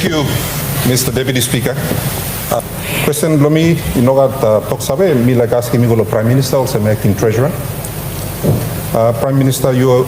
you, Mr. Deputy Speaker. Question blomi inogat toksabe milagasi migulo Prime Minister also acting Treasurer. Prime Minister, you're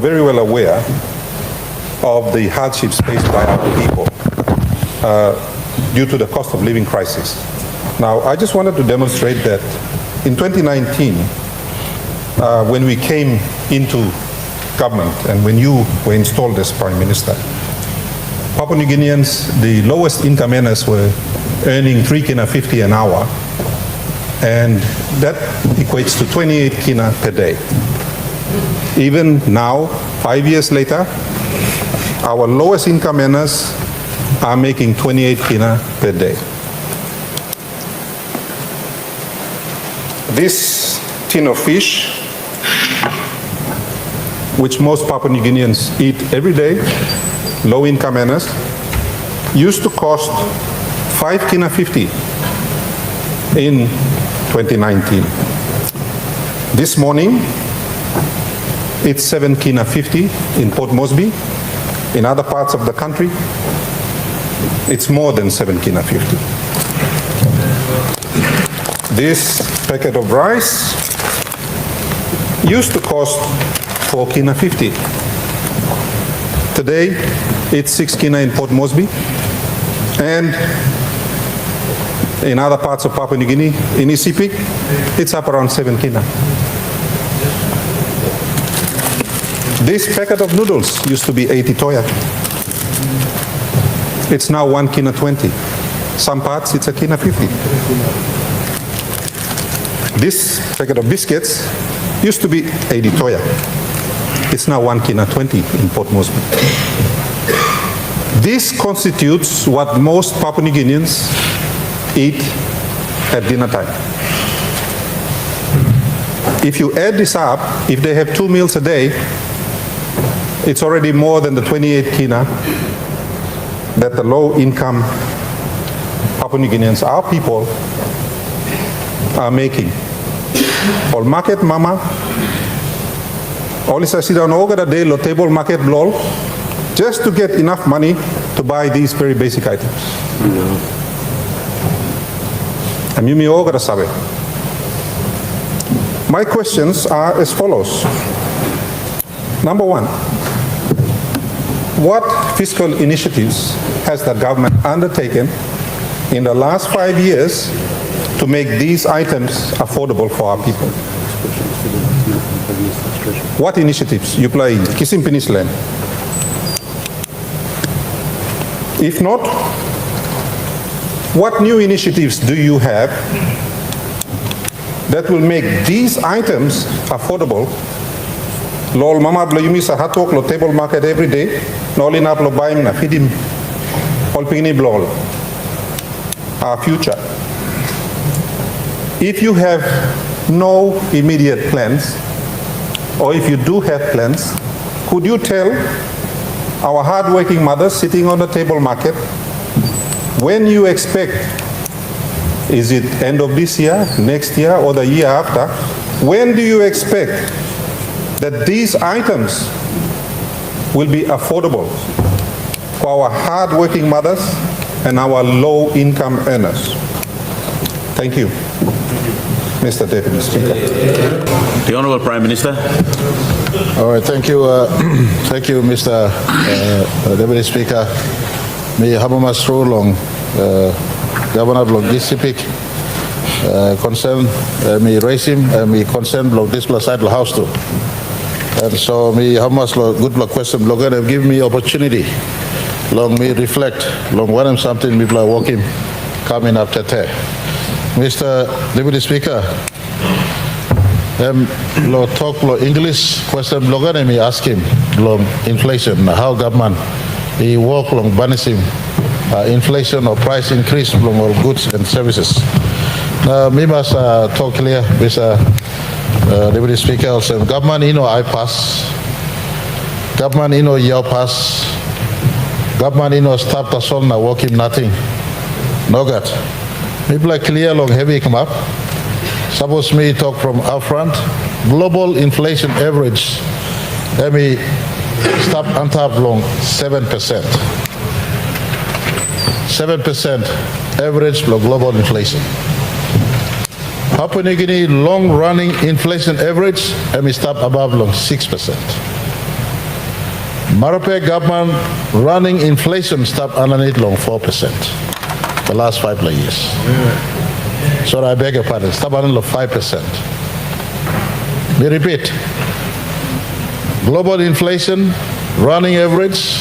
very well aware of the hardships faced by our people due to the cost of living crisis. Now, I just wanted to demonstrate that in 2019, when we came into government and when you were installed as Prime Minister, Papua New Guineans, the lowest income earners, were earning 3 kina 50 an hour, and that equates to 28 kina per day. Even now, 5 years later, our lowest income earners are making 28 kina per day. This tin of fish, which most Papua New Guineans eat every day, low income earners, used to cost 5 kina 50 in 2019. This morning, it's 7 kina 50 in Port Moresby. In other parts of the country, it's more than 7 kina 50. This packet of rice used to cost 4 kina 50. Today, it's 6 kina in Port Moresby, and in other parts of Papua New Guinea, in ECP, it's up around 7 kina. This packet of noodles used to be 80 toya. It's now 1 kina 20. Some parts, it's a kina 50. This packet of biscuits used to be 80 toya. It's now 1 kina 20 in Port Moresby. This constitutes what most Papua New Guineans eat at dinner time. If you add this up, if they have 2 meals a day, it's already more than the 28 kina that the low-income Papua New Guineans, our people, are making. All market mama, all is a sit down over the day, lo table market lol, just to get enough money to buy these very basic items. My questions are as follows. Number one, what fiscal initiatives has the government undertaken in the last 5 years to make these items affordable for our people? What initiatives you play in Kisim Peninsula? If not, what new initiatives do you have that will make these items affordable? Lol mama blo yumi sa hatok lo table market every day, nolin up lo baim na fidim ol pingini blol. Our future. If you have no immediate plans, or if you do have plans, could you tell our hard-working mothers sitting on the table market when you expect, is it end of this year, next year, or the year after, when do you expect that these items will be affordable for our hard-working mothers and our low-income earners? Thank you, Mr. Deputy Speaker. The Honourable Prime Minister. All right, thank you, thank you, Mr. Deputy Speaker. Me habamas long Governor blog Pacific concern me raise him me concern blog this plus side house too. And so me habamas good blog question blog and give me opportunity long me reflect long what I'm something me blog walking coming up to there. Mr. Deputy Speaker, lo talk lo English question blogger and me ask him long inflation how government he work long banishing inflation or price increase long all goods and services. Me must talk clear, Mr. Deputy Speaker. Also, government I pass, government year pass, government stop the song na work him nothing. No good. Maybe like clear long heavy come up. Suppose me talk from up front. Global inflation average, let me stop on top long 7%. 7% average global inflation. Papua New Guinea long-running inflation average stop above 6%. Marape government running inflation stop underneath 4% the last 5 years. So I beg your pardon, stop underneath 5%. We repeat, global inflation running average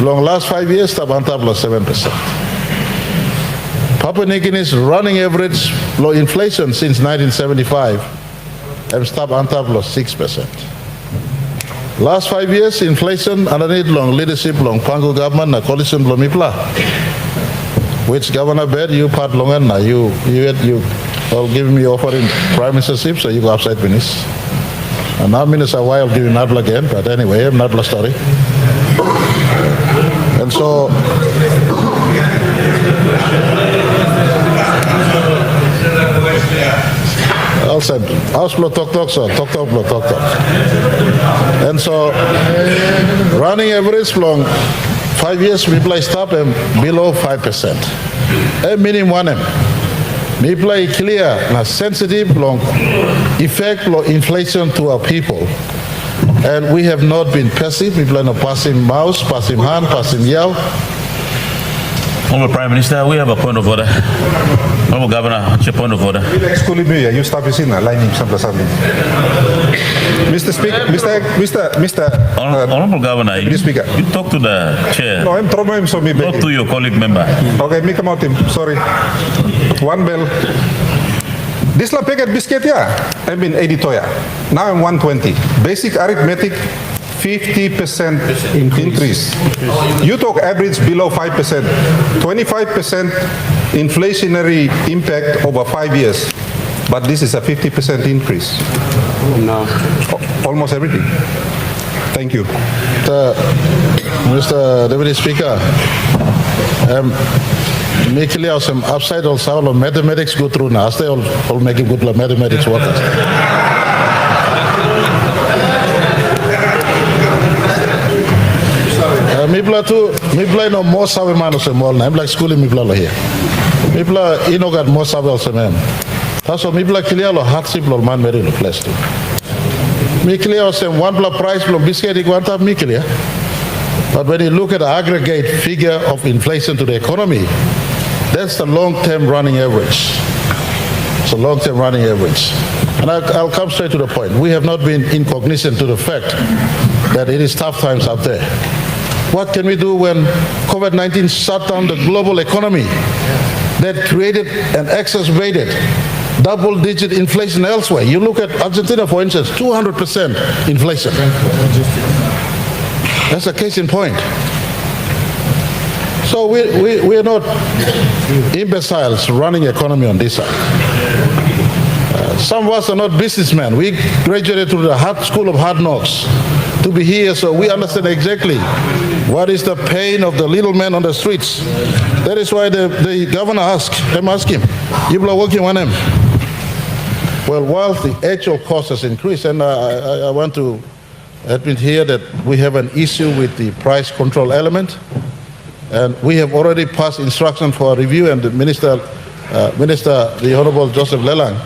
long last 5 years stop on top 7%. Papua New Guinea's running average low inflation since 1975 have stopped on top 6%. Last 5 years, inflation underneath leadership Pangu government coalition Mipla, which Governor Bird you part longan you all giving me offering prime ministership, so you go upside minister. And now minister why I'll give you Nadla again, but anyway, Nadla story. And so talk. And so running average long 5 years we play stop and below 5%. A minimum one we play clear and sensitive long effect of inflation to our people. And we have not been passive. We play no passing mouse, passing hand, passing yell. Honorable Prime Minister, we have a point of order. Honorable Governor, what's your point of order? You stop his lining something. Mr. Speaker, Mr. Honorable Governor, you Speaker. You talk to the chair. No, I'm throwing him so me. Not to your colleague member. Okay, make him out him. Sorry. One bell. This la packet biscuit, I've been 80 toya. Now I'm 120. Basic arithmetic, 50% increase. You talk average below 5%. 25% inflationary impact over 5 years. But this is a 50% increase. No. Almost everything. Thank you. Mr. Deputy Speaker, me clear some upside also mathematics go through now. They all making good mathematics work. Me play no more sabe man also more. I'm like schooling me play here. Me play got more sabe also man. That's me play clear lo hardship lo man very lo place too. Me clear some one plus price lo biscuit one tap me clear. But when you look at the aggregate figure of inflation to the economy, that's the long-term running average. It's a long-term running average. And I'll come straight to the point. We have not been incognizant to the fact that it is tough times out there. What can we do when COVID-19 shut down the global economy that created and exacerbated double-digit inflation elsewhere? You look at Argentina, for instance, 200% inflation. That's a case in point. So we are not imbeciles running economy on this side. Some of us are not businessmen. We graduated through the school of hard knocks to be here, so we understand exactly what is the pain of the little man on the streets. That is why the governor asked him, you are working on him. Well, while the actual cost has increased, and I want to admit here that we have an issue with the price control element, and we have already passed instruction for a review, and the Minister, the Honorable Joseph Lelang,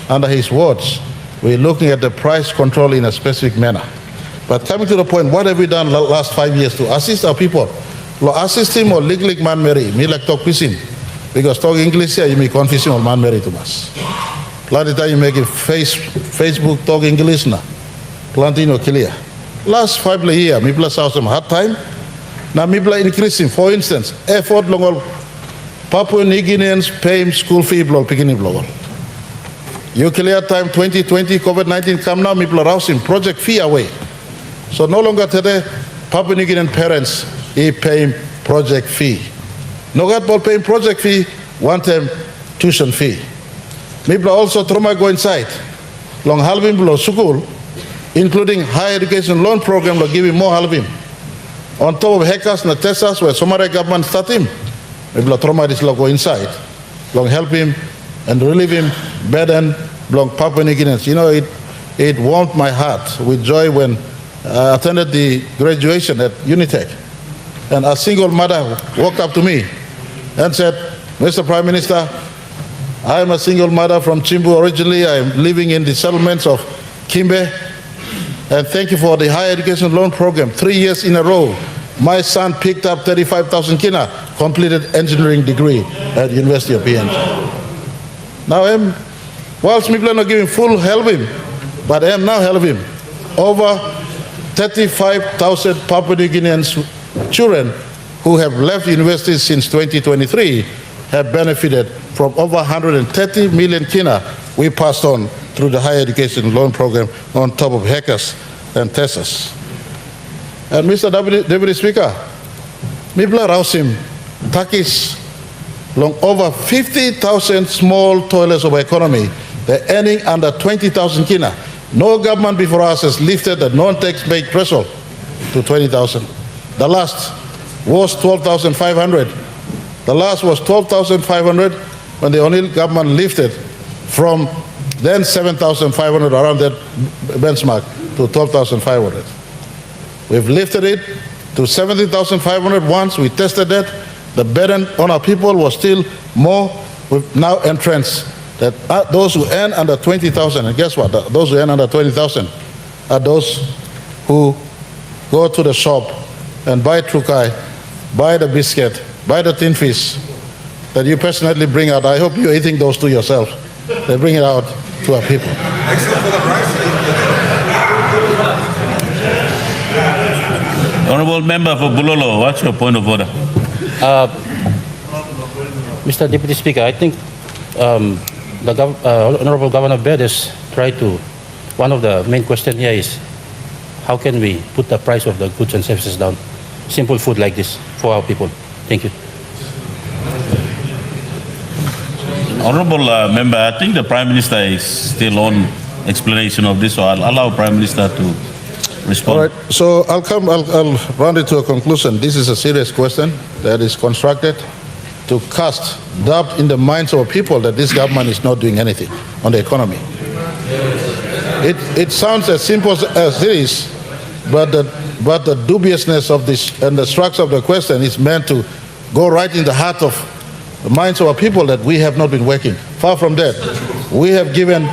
under his words, we're looking at the price control in a specific manner. But coming to the point, what have we done last 5 years to assist our people? Assist him or lig man mary, me like talk pisin. Because talk English here, you may confusing or man mary to us. Last time you make it Facebook talk English na. Plantino clear. Last 5 years, me plus have some hard time. Now me plus increasing. For instance, effort long Papua New Guineans paying school fee blog beginning blog. You clear time 2020 COVID-19 come now, me plus rousing project fee away. So no longer today, Papua New Guinean parents paying project fee. No got paying project fee, one time tuition fee. People also trauma go inside. Long halving below school, including higher education loan program, will give him more halving. On top of hackers and testers where Somali government start him. People trauma this go inside. Long help him and relieve him burden long Papua New Guineans. You know, it warmed my heart with joy when I attended the graduation at Unitec. And a single mother walked up to me and said, Mr. Prime Minister, I am a single mother from Chimbu originally. I am living in the settlements of Kimbe. And thank you for the higher education loan program. 3 years in a row, my son picked up 35,000 kina, completed engineering degree at University of PNG. Now whilst people are not giving full help him, but I am now helping him. Over 35,000 Papua New Guinean children who have left universities since 2023 have benefited from over 130 million kina we passed on through the higher education loan program on top of hackers and testers. And Mr. Deputy Speaker, Mibla Rausim Takis long over 50,000 small toilets of economy, they're earning under 20,000 kina. No government before us has lifted the non-tax-paid threshold to 20,000. The last was 12,500. The last was 12,500 when the only government lifted from then 7,500 around that benchmark to 12,500. We've lifted it to 17,500 once. We tested that. The burden on our people was still more. We've now entrenched that those who earn under 20,000, and guess what? Those who earn under 20,000 are those who go to the shop and buy trukai, buy the biscuit, buy the tin fish that you personally bring out. I hope you're eating those to yourself. They bring it out to our people. Except for the price. Honourable Member for Bulolo, what's your point of order? Mr. Deputy Speaker, I think Honourable Governor Bird has tried to, one of the main questions here is, how can we put the price of the goods and services down? Simple food like this for our people. Thank you. Honourable Member, I think the Prime Minister is still on explanation of this, so I'll allow Prime Minister to respond. All right, so I'll round it to a conclusion. This is a serious question that is constructed to cast doubt in the minds of people that this government is not doing anything on the economy. It sounds as simple as it is, but the dubiousness of this and the structure of the question is meant to go right in the heart of the minds of our people that we have not been working. Far from that, we have given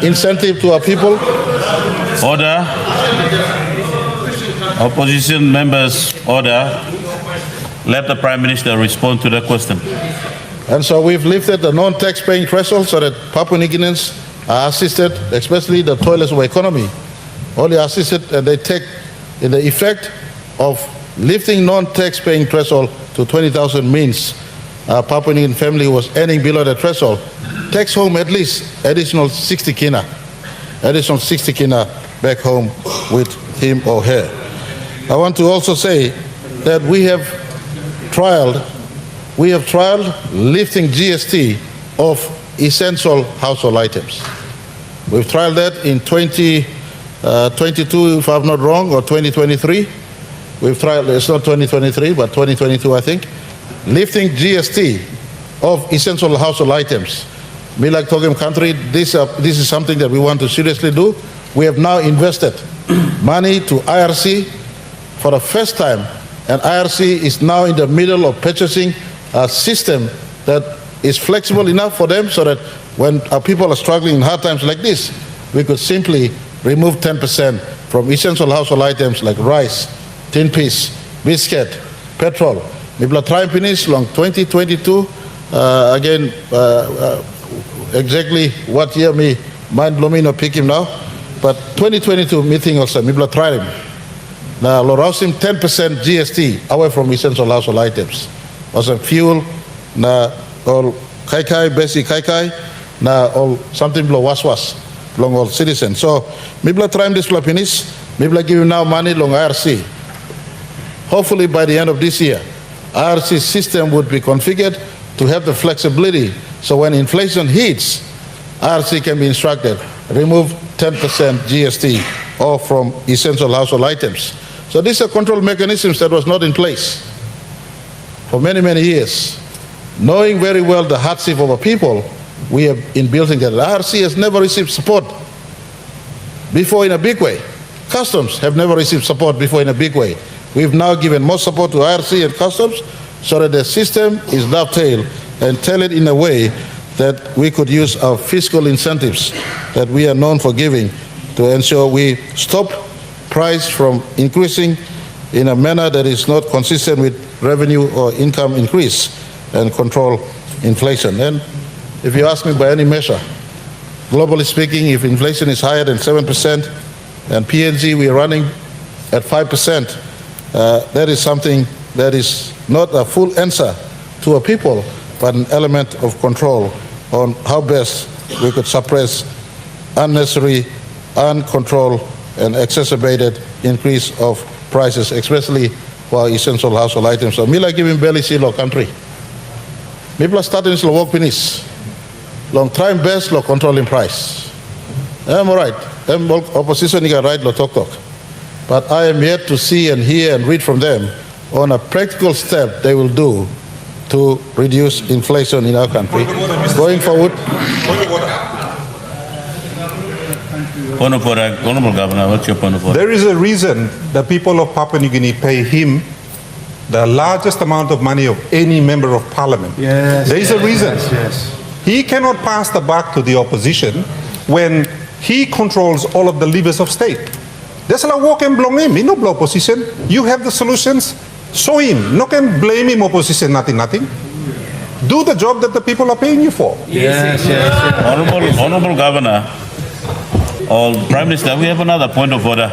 incentive to our people. Order. Opposition members, order. Let the Prime Minister respond to the question. And so we've lifted the non-tax paying threshold so that Papua New Guineans are assisted, especially the toilets of economy, only assisted, and they take in the effect of lifting non-tax paying threshold to 20,000 means Papua New Guinean family who was earning below the threshold takes home at least additional 60 kina back home with him or her. I want to also say that we have trialed lifting GST of essential household items. We've trialed that in 2022, if I'm not wrong, or 2023. We've trialed, it's not 2023, but 2022, I think, lifting GST of essential household items. Me like Togem country, this is something that we want to seriously do. We have now invested money to IRC for the first time, and IRC is now in the middle of purchasing a system that is flexible enough for them so that when our people are struggling in hard times like this, we could simply remove 10% from essential household items like rice, tin piece, biscuit, petrol. Mibla try finish long 2022, exactly what year me mind Lomino pick him now, but 2022 meeting also, Mibla try him. Now, Lorosim 10% GST away from essential household items. Also fuel, na all kai, basic kai, na all something below was long all citizens. So, Mibla try this finish, Mibla give him now money long IRC. Hopefully by the end of this year, IRC system would be configured to have the flexibility so when inflation hits, IRC can be instructed, remove 10% GST off from essential household items. So these are control mechanisms that was not in place for many, many years. Knowing very well the hardship of our people, we have been building that. IRC has never received support before in a big way. Customs have never received support before in a big way. We've now given more support to IRC and Customs so that the system is dovetailed and tailored in a way that we could use our fiscal incentives that we are known for giving to ensure we stop price from increasing in a manner that is not consistent with revenue or income increase and control inflation. And if you ask me by any measure, globally speaking, if inflation is higher than 7% and PNG we are running at 5%, that is something that is not a full answer to a people, but an element of control on how best we could suppress unnecessary, uncontrolled, and exacerbated increase of prices, especially for essential household items. So, mila giving belly silo country. Mipla starting to work finish. Long time best lo controlling price. I'm all right. I'm opposition is right lo talk. But I am yet to see and hear and read from them on a practical step they will do to reduce inflation in our country. Going forward. Honorable Governor, what's your point of order? There is a reason the people of Papua New Guinea pay him the largest amount of money of any member of parliament. Yes, there is a reason. Yes. He cannot pass the buck to the opposition when he controls all of the levers of state. That's like walk and blame him. He no blow opposition. You have the solutions. Show him. No can blame him opposition. Nothing. Do the job that the people are paying you for. Yes. Honorable Governor, or Prime Minister, we have another point of order.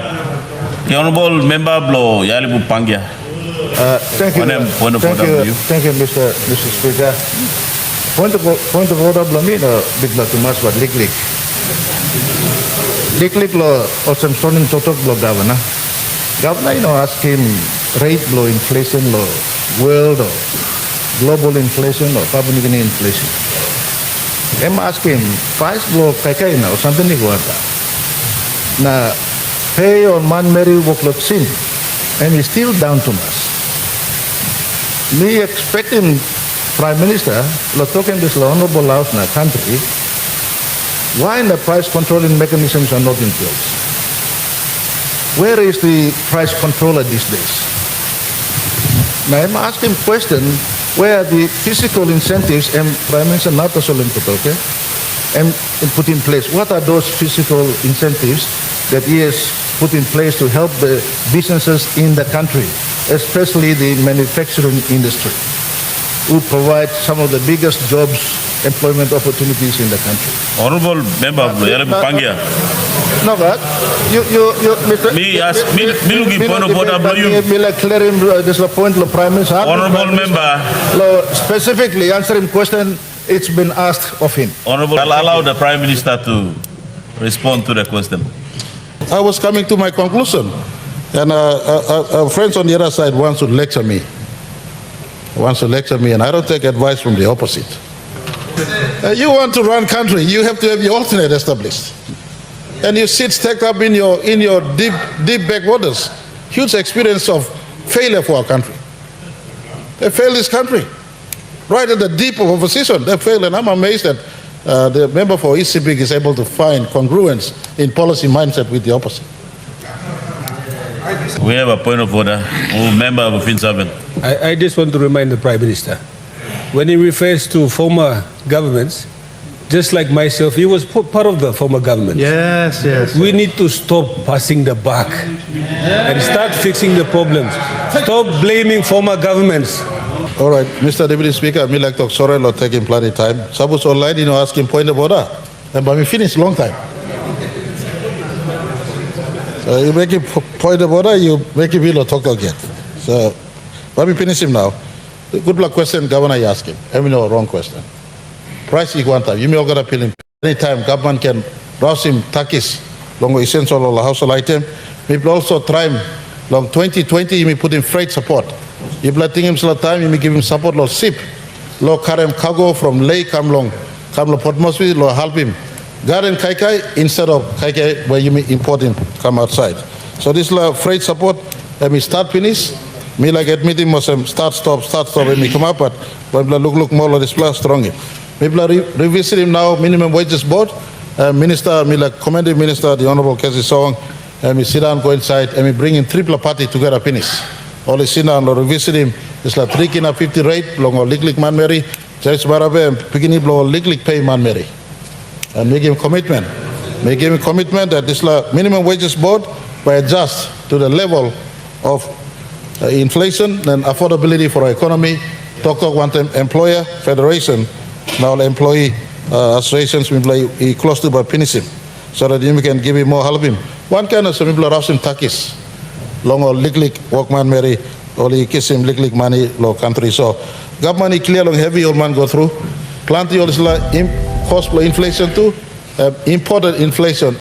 The Honorable Member Blow Yalibu Pangia. Thank you. Point of order for you. Thank you, Mr. Speaker. Point of order, Blamino, big too much, but lick. Lick law, or some stoning totok blow governor. Governor, ask him rate blow, inflation law, world or global inflation or Papua New Guinea inflation. I'm asking price blow kakaina or something like that. Now, pay on man Mary workload sin, and he's still down to us. Me expecting Prime Minister, talking this honorable house in our country, why the price controlling mechanisms are not in place? Where is the price controller these days? Now I'm asking question where are the physical incentives and Prime Minister Nata Solim Putoke and put in place. What are those physical incentives that he has put in place to help the businesses in the country, especially the manufacturing industry, who provide some of the biggest jobs, employment opportunities in the country? Honorable Member Yalibu Pangia. No, but Mr. Me looking point of order, blow you. Clear him, this is the point, the Prime Minister. Honorable Member. Specifically answering question, it's been asked of him. Honorable, I'll allow the Prime Minister to respond to the question. I was coming to my conclusion, and friends on the other side wants to lecture me. And I don't take advice from the opposite. You want to run country, you have to have your alternate established. And you sit stacked up in your deep backwaters. Huge experience of failure for our country. They failed this country. Right at the deep of opposition, they failed, and I'm amazed that the member for ECB is able to find congruence in policy mindset with the opposite. We have a point of order. Member of Finsaben. I just want to remind the Prime Minister, when he refers to former governments, just like myself, he was part of the former government. Yes. We need to stop passing the buck and start fixing the problems. Stop blaming former governments. All right, Mr. Deputy Speaker, me like to sorry for taking plenty time. Sabus online, asking point of order. And but we finished long time. So you make a point of order, you make a bill talk again. So, let me finish him now. Good luck question, Governor, you ask him. I mean, no, wrong question. Price is one time. You may all get appeal him. Anytime government can rouse him, takis, long essential or household item. Maybe also try him, long 2020, you may put him freight support. You letting him some time, you may give him support, lo ship, lo carry cargo from Lake come Port Moresby, lo help him. Garden Kaikai instead of Kaikai where you may import him, come outside. So this freight support, let me start finish. Me like admitting must start stop, and me come up, but when look more like this plus strong. Maybe revisit him now, minimum wages board. Minister, me like commending Minister, the Honorable Casey Song, and me sit down, go inside, and me bring in triple party together finish. Only sit down or revisit him It's like 3 kina 50 rate, long or lik man Mary, Judge Marape and Pigini blow lik pay man Mary. And make him commitment. Make him commitment that this minimum wages board by adjust to the level of inflation and affordability for our economy. Talk one time employer federation, now employee associations we play close to by Pinisim, so that you can give him more help him. One kind of some people are in Takis, long or lik workman Mary, only kiss him lik money low country. So government clear long heavy old man go through. Plenty of cost inflation too, imported inflation